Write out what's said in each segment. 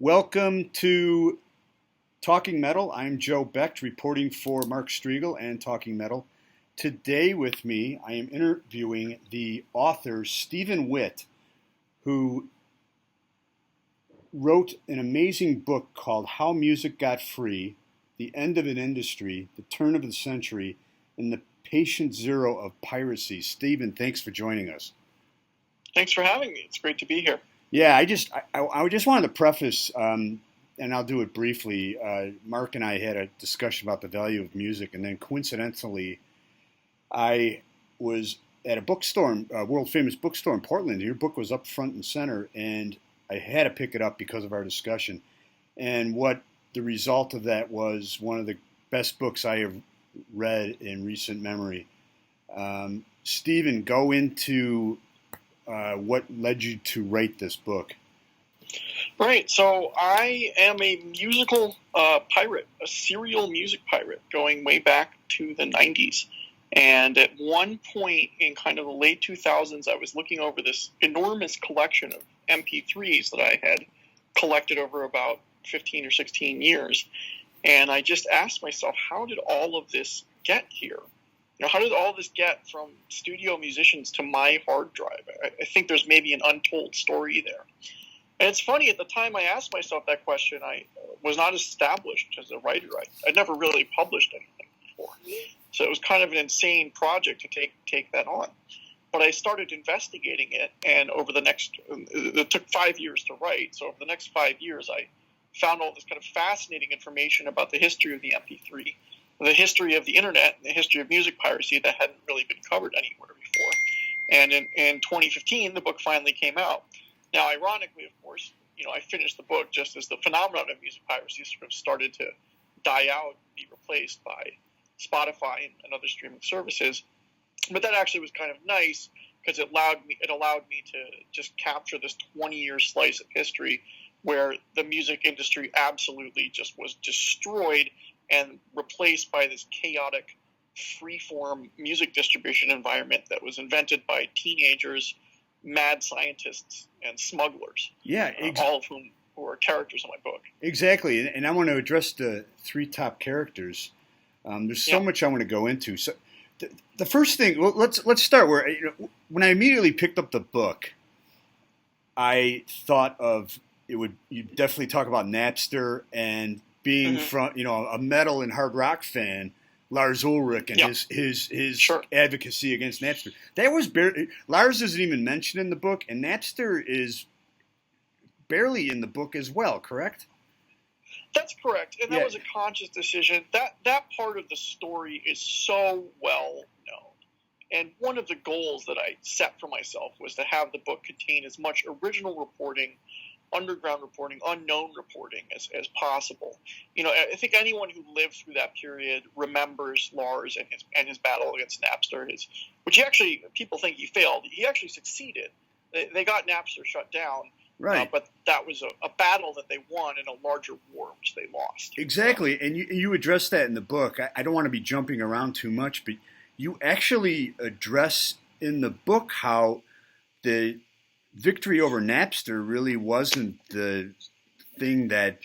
Welcome to Talking Metal. I'm Joe Becht, reporting for Mark Striegel and Talking Metal. Today with me, I am interviewing the author Stephen Witt, who wrote an amazing book called How Music Got Free, The End of an Industry, The Turn of the Century, and the Patient Zero of Piracy. Stephen, thanks for joining us. Thanks for having me. It's great to be here. Yeah, I just wanted to preface, and I'll do it briefly. Mark and I had a discussion about the value of music, and then coincidentally, I was at a bookstore, a world famous bookstore in Portland. Your book was up front and center, and I had to pick it up because of our discussion. And what the result of that was one of the best books I have read in recent memory. Stephen, go into what led you to write this book? Right. So I am a musical pirate, a serial music pirate, going way back to the 90s. And at one point in kind of the late 2000s, I was looking over this enormous collection of MP3s that I had collected over about 15 or 16 years. And I just asked myself, how did all of this get here? How did all this get from studio musicians to my hard drive? I think there's maybe an untold story there. And it's funny, at the time I asked myself that question, I was not established as a writer. I'd never really published anything before. So it was kind of an insane project to take that on. But I started investigating it, and it took 5 years to write. So over the next 5 years, I found all this kind of fascinating information about the history of the MP3, the history of the internet, and the history of music piracy that hadn't really been covered anywhere before. And in 2015, the book finally came out. Now, ironically, of course, I finished the book just as the phenomenon of music piracy sort of started to die out and be replaced by Spotify and other streaming services. But that actually was kind of nice because it allowed me to just capture this 20-year slice of history where the music industry absolutely just was destroyed and replaced by this chaotic, free-form music distribution environment that was invented by teenagers, mad scientists, and smugglers. Yeah, all of whom were characters in my book. Exactly, and I want to address the three top characters. There's so much I want to go into. So, the first thing, well, let's start where when I immediately picked up the book, I thought of you definitely talk about Napster and being from a metal and hard rock fan, Lars Ulrich and his advocacy against Napster. That was Lars isn't even mentioned in the book, and Napster is barely in the book as well. Correct? That's correct, and that was a conscious decision. That part of the story is so well known, and one of the goals that I set for myself was to have the book contain as much original reporting, underground reporting, unknown reporting as possible. I think anyone who lived through that period remembers Lars and his battle against Napster. Which people think he failed. He actually succeeded. They got Napster shut down. Right. But that was a battle that they won in a larger war, which they lost. Exactly. And you address that in the book. I don't want to be jumping around too much, but you actually address in the book how the victory over Napster really wasn't the thing that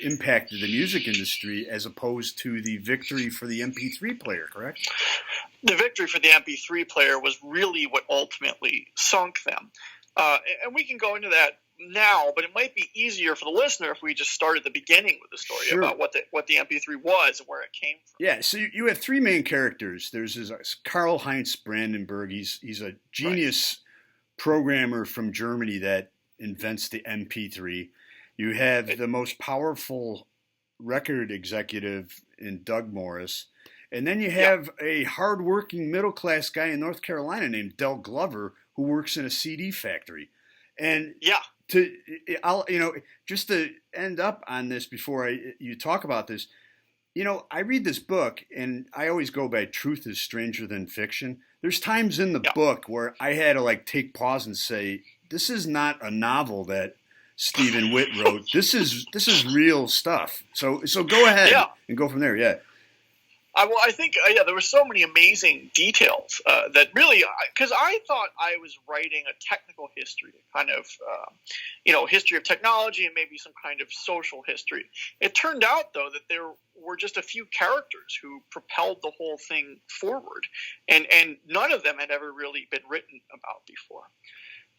impacted the music industry as opposed to the victory for the MP3 player, correct? The victory for the MP3 player was really what ultimately sunk them. And we can go into that now, but it might be easier for the listener if we just start at the beginning with the story about what the MP3 was and where it came from. Yeah, so you have three main characters. There's Karl-Heinz Brandenburg. He's a genius programmer from Germany that invents the MP3. You have the most powerful record executive in Doug Morris. And then you have a hardworking middle-class guy in North Carolina named Del Glover who works in a CD factory. And just to end up on this before you talk about this, I read this book and I always go by truth is stranger than fiction. There's times in the book where I had to take pause and say, this is not a novel that Stephen Witt wrote. This is real stuff. So go ahead and go from there. Yeah. I think yeah, there were so many amazing details that really, because I thought I was writing a technical history, kind of, history of technology and maybe some kind of social history. It turned out though that there were just a few characters who propelled the whole thing forward, and none of them had ever really been written about before.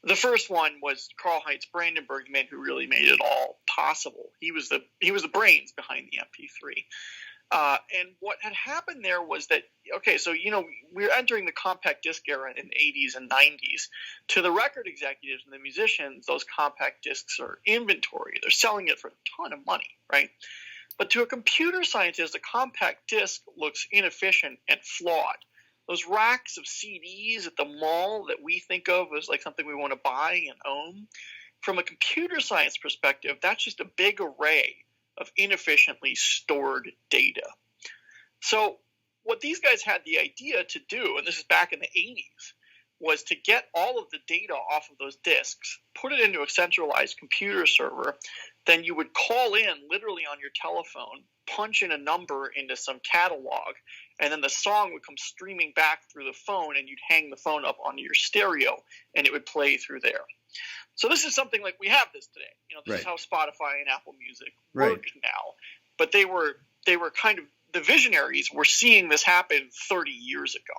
The first one was Karl-Heinz Brandenburg, the man who really made it all possible. He was the brains behind the MP3. And what had happened there was that, okay, so, we're entering the compact disc era in the 80s and 90s. To the record executives and the musicians, those compact discs are inventory. They're selling it for a ton of money, right? But to a computer scientist, a compact disc looks inefficient and flawed. Those racks of CDs at the mall that we think of as like something we want to buy and own, from a computer science perspective, that's just a big array of inefficiently stored data. So what these guys had the idea to do, and this is back in the 80s, was to get all of the data off of those disks, put it into a centralized computer server, then you would call in literally on your telephone, punch in a number into some catalog, and then the song would come streaming back through the phone, and you'd hang the phone up onto your stereo, and it would play through there. So this is something like we have this today. This is how Spotify and Apple Music work now. But they were kind of, the visionaries were seeing this happen 30 years ago.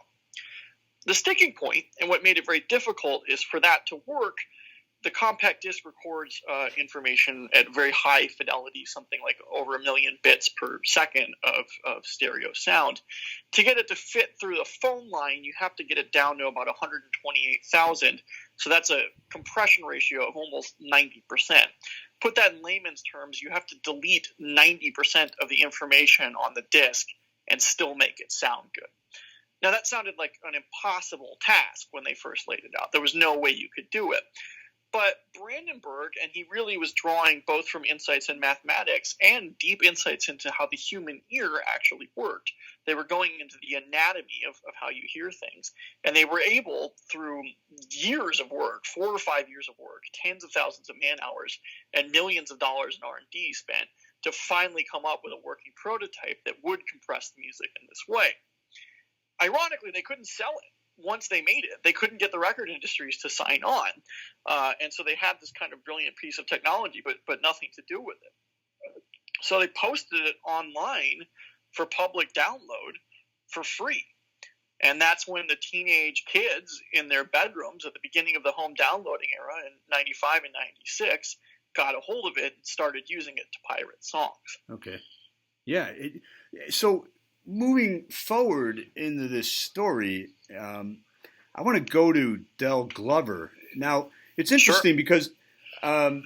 The sticking point, and what made it very difficult, is for that to work, the compact disc records information at very high fidelity, something like over 1 million bits per second of stereo sound. To get it to fit through the phone line, you have to get it down to about 128,000. So that's a compression ratio of almost 90%. Put that in layman's terms, you have to delete 90% of the information on the disc and still make it sound good. Now, that sounded like an impossible task when they first laid it out. There was no way you could do it. But Brandenburg, and he really was drawing both from insights in mathematics and deep insights into how the human ear actually worked. They were going into the anatomy of how you hear things. And they were able, through years of work, 4 or 5 years of work, tens of thousands of man hours, and millions of dollars in R&D spent, to finally come up with a working prototype that would compress the music in this way. Ironically, they couldn't sell it. Once they made it, they couldn't get the record industries to sign on. And so they had this kind of brilliant piece of technology, but nothing to do with it. So they posted it online for public download for free. And that's when the teenage kids in their bedrooms at the beginning of the home downloading era in 95 and 96 got a hold of it and started using it to pirate songs. Okay. Yeah. So moving forward into this story, I want to go to Del Glover. Now, it's interesting because when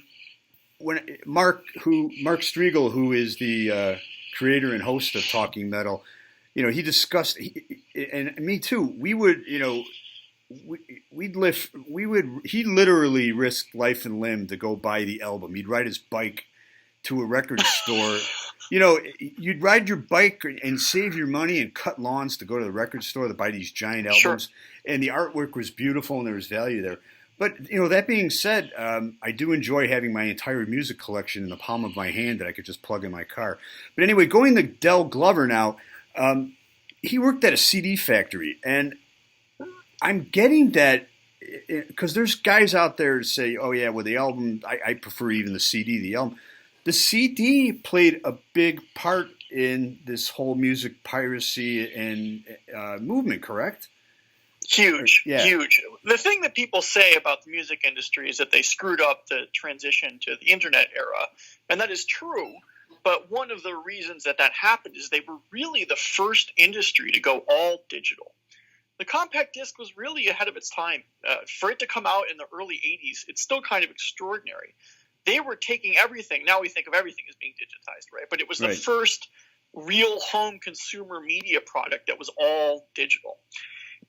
Mark Striegel, who is the creator and host of Talking Metal, he discussed, and me too. We would, he literally risked life and limb to go buy the album. He'd ride his bike to a record store. You'd ride your bike and save your money and cut lawns to go to the record store to buy these giant albums. Sure. And the artwork was beautiful and there was value there. But, that being said, I do enjoy having my entire music collection in the palm of my hand that I could just plug in my car. But anyway, going to Del Glover now, he worked at a CD factory. And I'm getting that, because there's guys out there who say, oh yeah, well the album, I prefer even the CD, the album. The CD played a big part in this whole music piracy and movement, correct? Huge. The thing that people say about the music industry is that they screwed up the transition to the internet era, and that is true. But one of the reasons that happened is they were really the first industry to go all digital. The compact disc was really ahead of its time. For it to come out in the early 80s, it's still kind of extraordinary. They were taking everything. Now we think of everything as being digitized, right? But it was the first real home consumer media product that was all digital.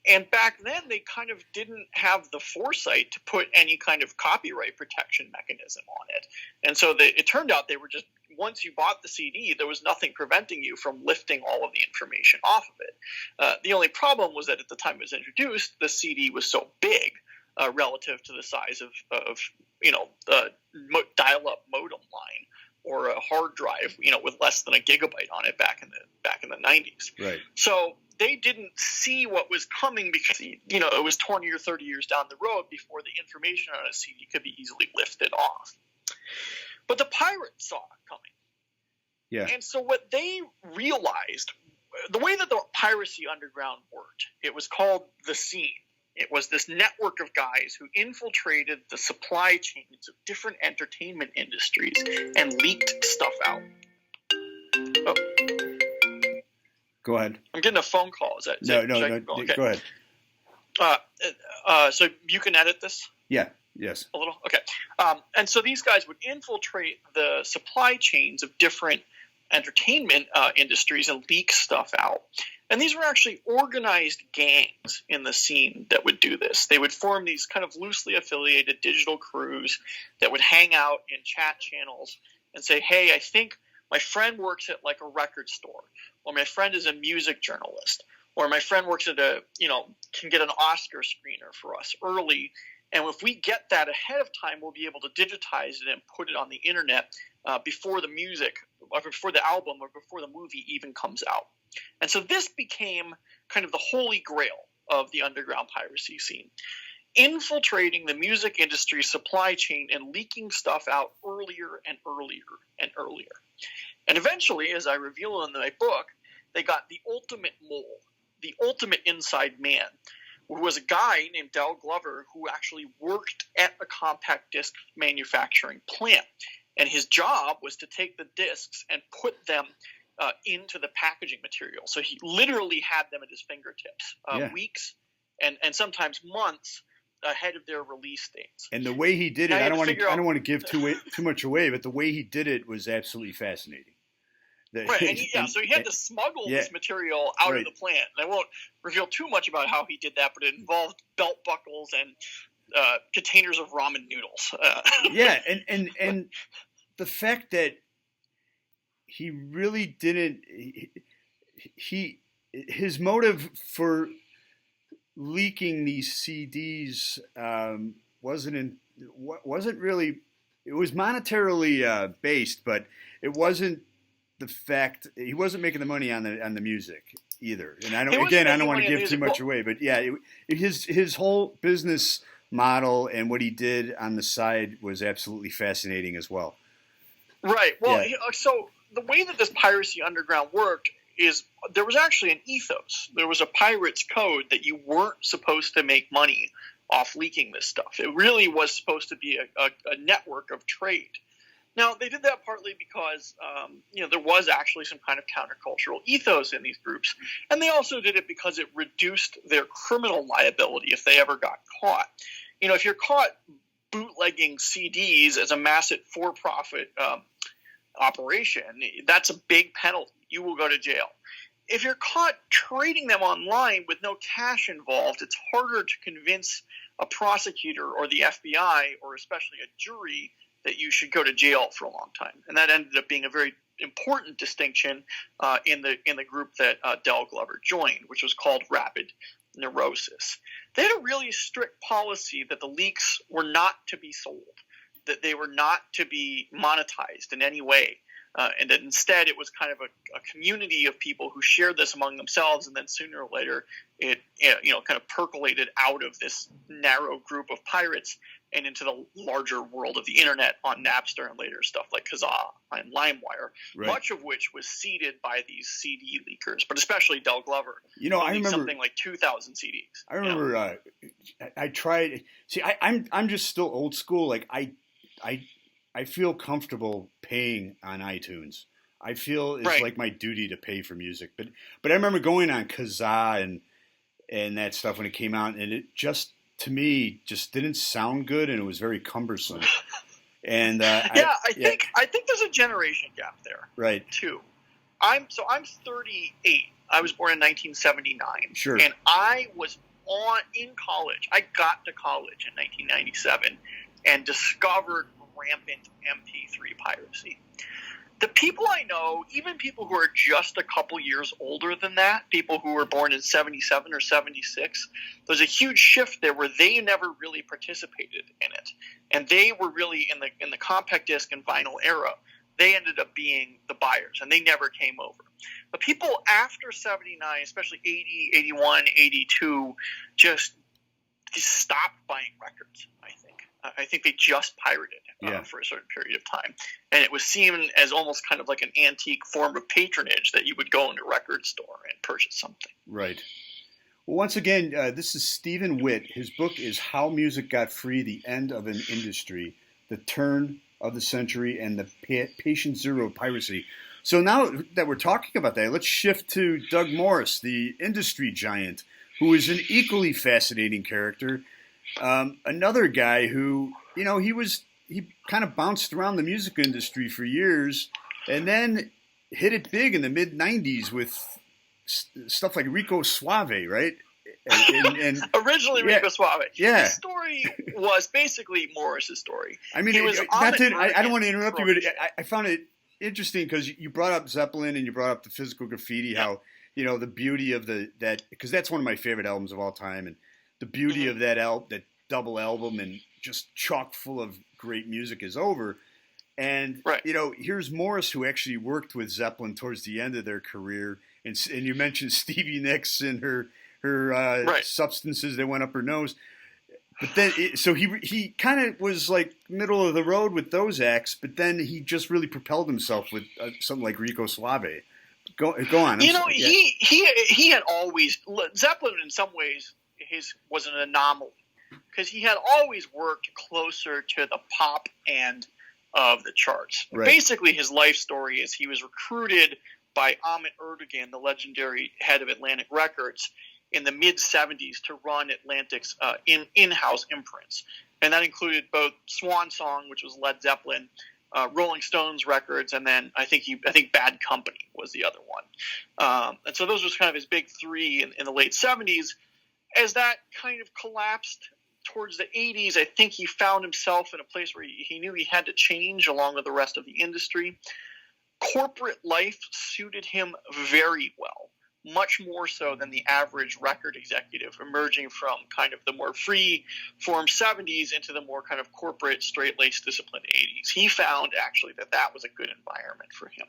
And back then, they kind of didn't have the foresight to put any kind of copyright protection mechanism on it. And so it turned out they were just, once you bought the CD, there was nothing preventing you from lifting all of the information off of it. The only problem was that at the time it was introduced, the CD was so big relative to the size of the dial-up modem line or a hard drive, with less than a gigabyte on it back in in the 90s. Right. So they didn't see what was coming because, it was 20 or 30 years down the road before the information on a CD could be easily lifted off. But the pirates saw it coming. Yeah. And so what they realized, the way that the piracy underground worked, it was called the scene. It was this network of guys who infiltrated the supply chains of different entertainment industries and leaked stuff out. Oh. Go ahead. I'm getting a phone call. No. Okay. Go ahead. So you can edit this? Yeah. Yes. A little? Okay. And so these guys would infiltrate the supply chains of different entertainment industries and leak stuff out. And these were actually organized gangs in the scene that would do this. They would form these kind of loosely affiliated digital crews that would hang out in chat channels and say, hey, I think my friend works at like a record store, or my friend is a music journalist, or my friend works at can get an Oscar screener for us early. And if we get that ahead of time, we'll be able to digitize it and put it on the internet before the music, or before the album, or before the movie even comes out. And so this became kind of the holy grail of the underground piracy scene, infiltrating the music industry supply chain and leaking stuff out earlier and earlier and earlier. And eventually, as I reveal in my book, they got the ultimate mole, the ultimate inside man, who was a guy named Del Glover who actually worked at a compact disc manufacturing plant. And his job was to take the discs and put them into the packaging material. So he literally had them at his fingertips, weeks and sometimes months ahead of their release dates. And the way he did it, I don't want to give too much away, but the way he did it was absolutely fascinating. Right, so he had to smuggle this material out of the plant. And I won't reveal too much about how he did that, but it involved belt buckles and containers of ramen noodles. And the fact that he really didn't. His motive for leaking these CDs wasn't really. It was monetarily based, but it wasn't the fact he wasn't making the money on the music either. And I don't want to give too much away, but his whole business model and what he did on the side was absolutely fascinating as well. Right. Well, so the way that this piracy underground worked is there was actually an ethos. There was a pirate's code that you weren't supposed to make money off leaking this stuff. It really was supposed to be a network of trade. Now, they did that partly because, there was actually some kind of countercultural ethos in these groups. And they also did it because it reduced their criminal liability if they ever got caught. If you're caught bootlegging CDs as a massive for-profit operation, that's a big penalty. You will go to jail. If you're caught trading them online with no cash involved, it's harder to convince a prosecutor or the FBI or especially a jury that you should go to jail for a long time. And that ended up being a very important distinction in the group that Del Glover joined, which was called Rapid Neurosis. They had a really strict policy that the leaks were not to be sold, that they were not to be monetized in any way, and that instead it was kind of a community of people who shared this among themselves, and then sooner or later it kind of percolated out of this narrow group of pirates and into the larger world of the internet on Napster and later stuff like Kazaa and LimeWire, much of which was seeded by these CD leakers, but especially Del Glover. I remember something like 2,000 CDs. I remember I tried. See, I'm just still old school. Like I feel comfortable paying on iTunes. I feel it's like my duty to pay for music. But I remember going on Kazaa and that stuff when it came out, and it just, to me, just didn't sound good, and it was very cumbersome. And I think there's a generation gap there, right? Too. I'm 38. I was born in 1979. Sure. And I was in college. I got to college in 1997 and discovered rampant MP3 piracy. The people I know, even people who are just a couple years older than that, people who were born in 77 or 76, there's a huge shift there where they never really participated in it. And they were really in the compact disc and vinyl era they ended up being the buyers, and they never came over. But people after 79, especially 80, 81, 82, just stopped buying records, I think. I think they just pirated for a certain period of time. And it was seen as almost kind of like an antique form of patronage that you would go into a record store and purchase something. Right. Well, once again, this is Stephen Witt. His book is How Music Got Free, The End of an Industry, The Turn of the Century, and the Patient Zero of Piracy. So now that we're talking about that, let's shift to Doug Morris, the industry giant, who is an equally fascinating character. Another guy who, he kind of bounced around the music industry for years and then hit it big in the mid-90s with stuff like Rico Suave, right? And Originally Rico Suave. Yeah. His story was basically Morris's story. I mean, I don't want to interrupt you, but I found it interesting because you brought up Zeppelin and you brought up the Physical Graffiti, how, the beauty of that, because that's one of my favorite albums of all time, and the beauty of that double album and just chock full of great music is over. And, here's Morris, who actually worked with Zeppelin towards the end of their career. And you mentioned Stevie Nicks and her substances that went up her nose. But then, so he kind of was like middle of the road with those acts, but then he just really propelled himself with something like Rico Suave. Go on. He had always, Zeppelin in some ways was an anomaly because he had always worked closer to the pop end of the charts. Right. Basically, his life story is he was recruited by Ahmet Erdogan, the legendary head of Atlantic Records, in the mid-'70s to run Atlantic's in-house imprints. And that included both Swan Song, which was Led Zeppelin, Rolling Stones records, and then I think Bad Company was the other one. And so those was kind of his big three in the late 70s. As that kind of collapsed towards the 80s, I think he found himself in a place where he knew he had to change along with the rest of the industry. Corporate life suited him very well, much more so than the average record executive emerging from kind of the more free-form 70s into the more kind of corporate, straight-laced, disciplined 80s. He found, actually, that was a good environment for him.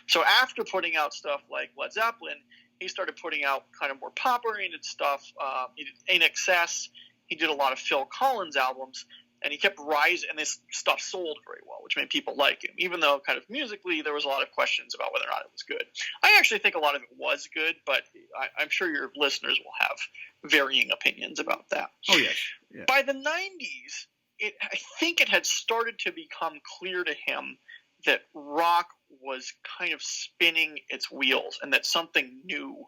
So after putting out stuff like Led Zeppelin, he started putting out kind of more pop-oriented stuff. He did In Excess. He did a lot of Phil Collins albums, and he kept rising, and this stuff sold very well, which made people like him, even though kind of musically there was a lot of questions about whether or not it was good. I actually think a lot of it was good, but I'm sure your listeners will have varying opinions about that. Oh, yes. Yeah. By the 90s, I think it had started to become clear to him that rock was kind of spinning its wheels and that something new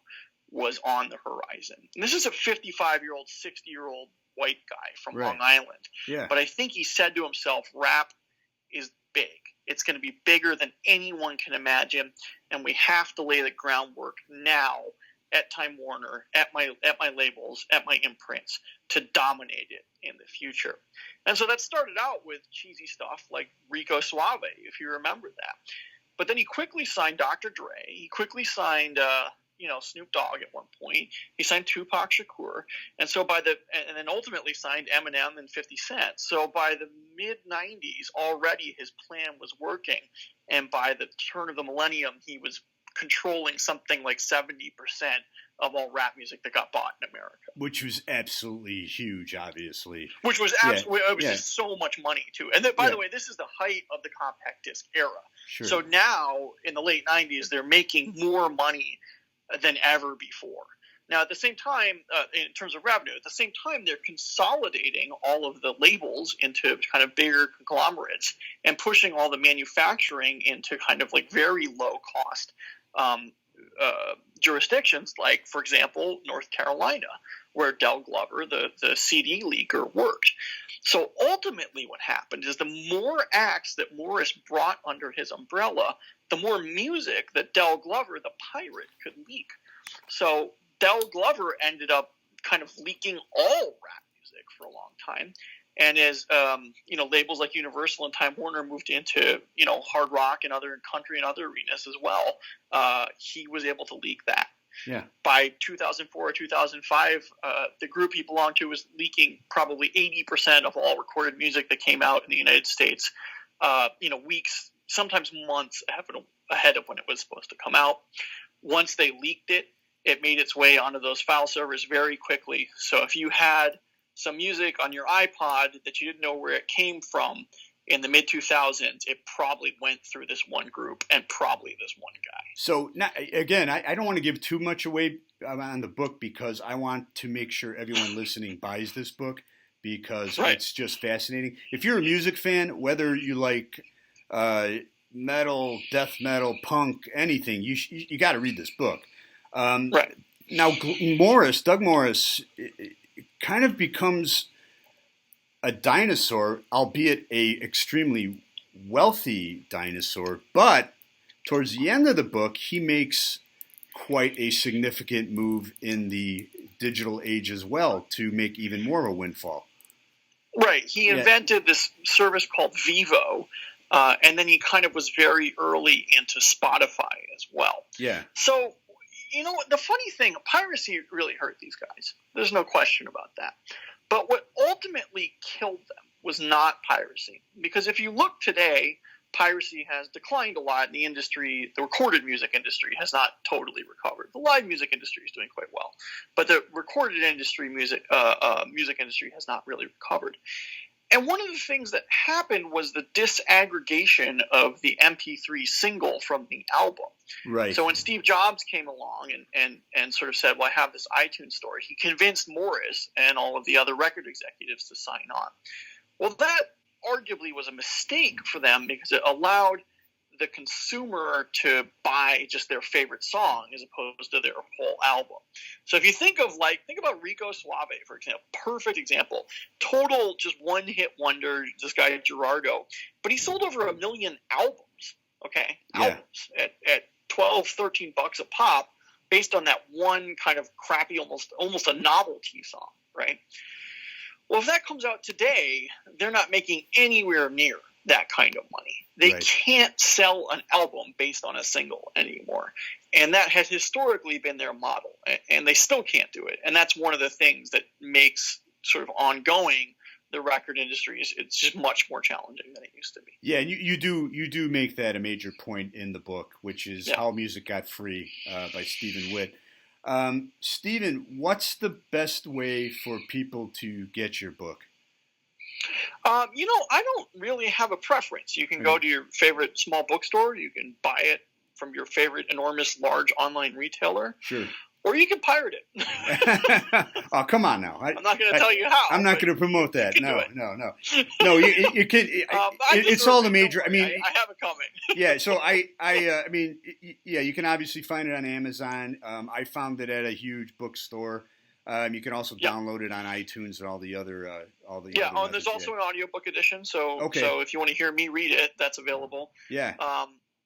was on the horizon. And this is a 55-year-old, 60-year-old white guy from Long Island. Yeah. But I think he said to himself, rap is big. It's going to be bigger than anyone can imagine, and we have to lay the groundwork now at Time Warner, at my labels, at my imprints, to dominate it in the future. And so that started out with cheesy stuff like Rico Suave, if you remember that. But then he quickly signed Dr. Dre. He quickly signed Snoop Dogg at one point. He signed Tupac Shakur, and then ultimately signed Eminem and 50 Cent. So by the mid-90s, already his plan was working, and by the turn of the millennium, he was controlling something like 70% of all rap music that got bought in America. Which was absolutely huge, obviously. Which was absolutely, it was just so much money, too. And then, by the way, this is the height of the compact disc era. Sure. So now, in the late 90s, they're making more money than ever before. Now, at the same time, in terms of revenue, at the same time, they're consolidating all of the labels into kind of bigger conglomerates and pushing all the manufacturing into kind of like very low-cost jurisdictions, like, for example, North Carolina, where Del Glover, the CD leaker, worked. So ultimately what happened is the more acts that Morris brought under his umbrella, the more music that Del Glover, the pirate, could leak. So Del Glover ended up kind of leaking all rap music for a long time. And as labels like Universal and Time Warner moved into hard rock and other country and other arenas as well, he was able to leak that. Yeah. By 2004 or 2005, the group he belonged to was leaking probably 80% of all recorded music that came out in the United States, weeks, sometimes months ahead of when it was supposed to come out. Once they leaked it, it made its way onto those file servers very quickly. So if you had some music on your iPod that you didn't know where it came from in the mid-2000s, it probably went through this one group and probably this one guy. So, now, again, I don't want to give too much away on the book because I want to make sure everyone listening buys this book because it's just fascinating. If you're a music fan, whether you like metal, death metal, punk, anything, you got to read this book. Now, Doug Morris, kind of becomes a dinosaur, albeit a extremely wealthy dinosaur, but towards the end of the book, he makes quite a significant move in the digital age as well to make even more of a windfall. Right. He invented this service called Vivo, and then he kind of was very early into Spotify as well. Yeah. So, the funny thing, piracy really hurt these guys. There's no question about that. But what ultimately killed them was not piracy. Because if you look today, piracy has declined a lot in the industry. The recorded music industry has not totally recovered. The live music industry is doing quite well. But the recorded music industry has not really recovered. And one of the things that happened was the disaggregation of the MP3 single from the album. Right. So when Steve Jobs came along and sort of said, well, I have this iTunes store, he convinced Morris and all of the other record executives to sign on. Well, that arguably was a mistake for them because it allowed the consumer to buy just their favorite song as opposed to their whole album. So if you think about Rico Suave, for example, perfect example, total just one-hit wonder, this guy Gerardo, but he sold over 1 million albums, albums at $12, $13 a pop based on that one kind of crappy, almost a novelty song, right? Well, if that comes out today, they're not making anywhere near that kind of money. They can't sell an album based on a single anymore. And that has historically been their model. And they still can't do it. And that's one of the things that makes sort of ongoing the record industry. It's just much more challenging than it used to be. Yeah, and you do make that a major point in the book, which is How Music Got Free by Stephen Witt. Stephen, what's the best way for people to get your book? I don't really have a preference. You can go to your favorite small bookstore. You can buy it from your favorite enormous large online retailer. Sure. Or you can pirate it. Oh, come on now. I'm not going to tell you how. I'm not going to promote that. No. No, you can. It's all the major. I mean, I have it coming. Yeah. So I mean, you can obviously find it on Amazon. I found it at a huge bookstore. You can also download it on iTunes and all the other. And there's also an audiobook edition. So if you want to hear me read it, that's available. Yeah.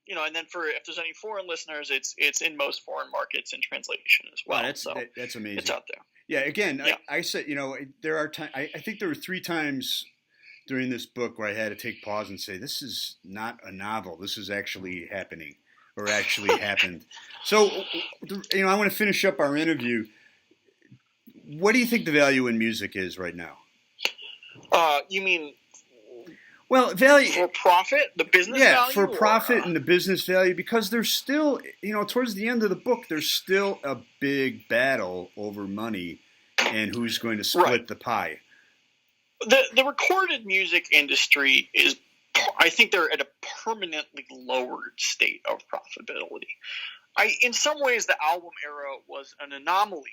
And then if there's any foreign listeners, it's in most foreign markets in translation as well. Wow, that's amazing. It's out there. Yeah. Again, I said, there are times. I think there were 3 times during this book where I had to take pause and say, "This is not a novel. This is actually happening, or actually happened." So, I want to finish up our interview. What do you think the value in music is right now? You mean? Well, value for profit, the business value? Yeah, for profit and the business value, because there's still, towards the end of the book, there's still a big battle over money and who's going to split the pie. The recorded music industry is, I think they're at a permanently lowered state of profitability. In some ways, the album era was an anomaly.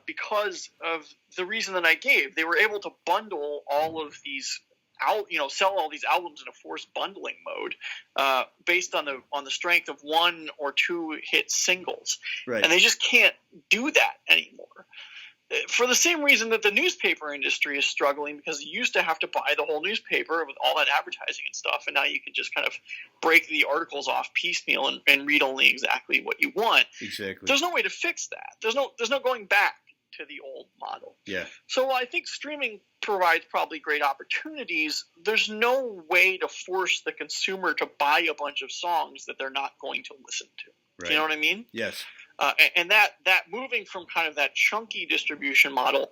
Because of the reason that I gave, they were able to bundle all of these sell all these albums in a forced bundling mode, based on the strength of 1 or 2 hit singles, and they just can't do that anymore. For the same reason that the newspaper industry is struggling, because you used to have to buy the whole newspaper with all that advertising and stuff, and now you can just kind of break the articles off piecemeal and read only exactly what you want. Exactly. There's no way to fix that. There's no going back to the old model. Yeah. So I think streaming provides probably great opportunities. There's no way to force the consumer to buy a bunch of songs that they're not going to listen to. Right. Do you know what I mean? Yes. And that moving from kind of that chunky distribution model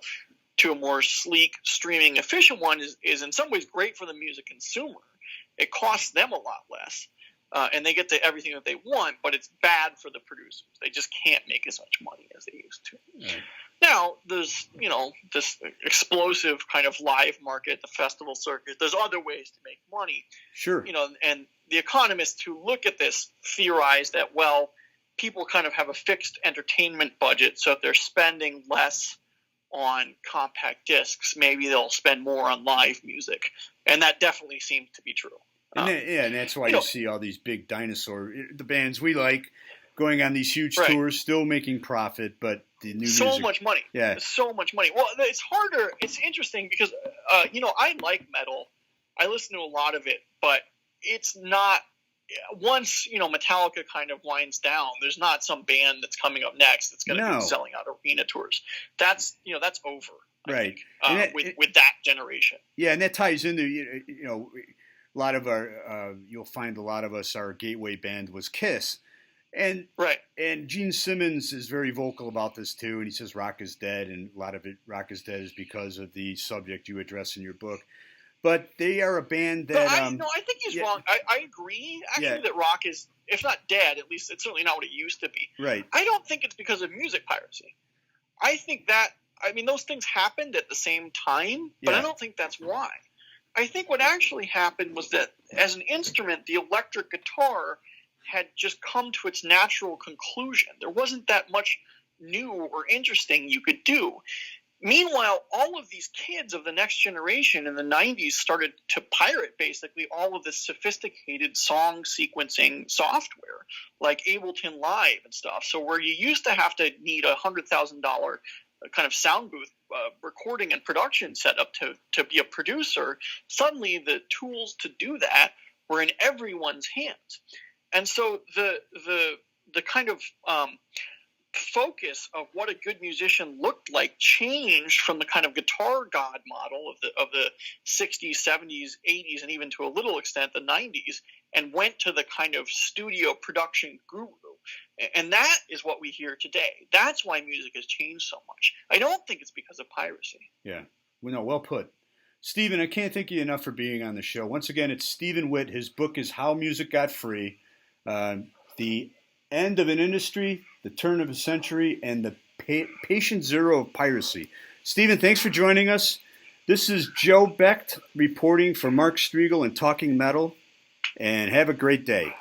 to a more sleek, streaming, efficient one is in some ways great for the music consumer. it costs them a lot less. And they get to everything that they want, but it's bad for the producers. They just can't make as much money as they used to. Right. Now, there's, this explosive kind of live market, the festival circuit. There's other ways to make money. Sure. And the economists who look at this theorize that, well, people kind of have a fixed entertainment budget, so if they're spending less on compact discs, maybe they'll spend more on live music. And that definitely seems to be true. And that's why you see all these big the bands we like, going on these huge tours, still making profit, but the new music. Much money. Yeah. So much money. Well, it's harder. It's interesting because, I like metal. I listen to a lot of it, but it's not, once, Metallica kind of winds down, there's not some band that's coming up next that's going to be selling out arena tours. That's over. Right. I think, with that generation. Yeah, and that ties into, a lot of you'll find a lot of us, our gateway band was Kiss. And Gene Simmons is very vocal about this too, and he says rock is dead, and a lot of it, rock is dead, is because of the subject you address in your book. But they are a band that... I think he's wrong. I agree, actually, that rock is, if not dead, at least it's certainly not what it used to be. Right. I don't think it's because of music piracy. I think those things happened at the same time, but I don't think that's why. I think what actually happened was that as an instrument, the electric guitar had just come to its natural conclusion. There wasn't that much new or interesting you could do. Meanwhile, all of these kids of the next generation in the 90s started to pirate basically all of this sophisticated song sequencing software like Ableton Live and stuff. So where you used to have to need $100,000 kind of sound booth recording and production setup to be a producer, suddenly the tools to do that were in everyone's hands. And so the kind of focus of what a good musician looked like changed from the kind of guitar god model of the 60s, 70s, 80s, and even to a little extent the 90s, and went to the kind of studio production guru. And that is what we hear today. That's why music has changed so much. I don't think it's because of piracy. Yeah. Well put. Stephen, I can't thank you enough for being on the show. Once again, it's Stephen Witt. His book is How Music Got Free, The End of an Industry, The Turn of a Century, and the Patient Zero of Piracy. Stephen, thanks for joining us. This is Joe Becht reporting for Mark Striegel and Talking Metal, and have a great day.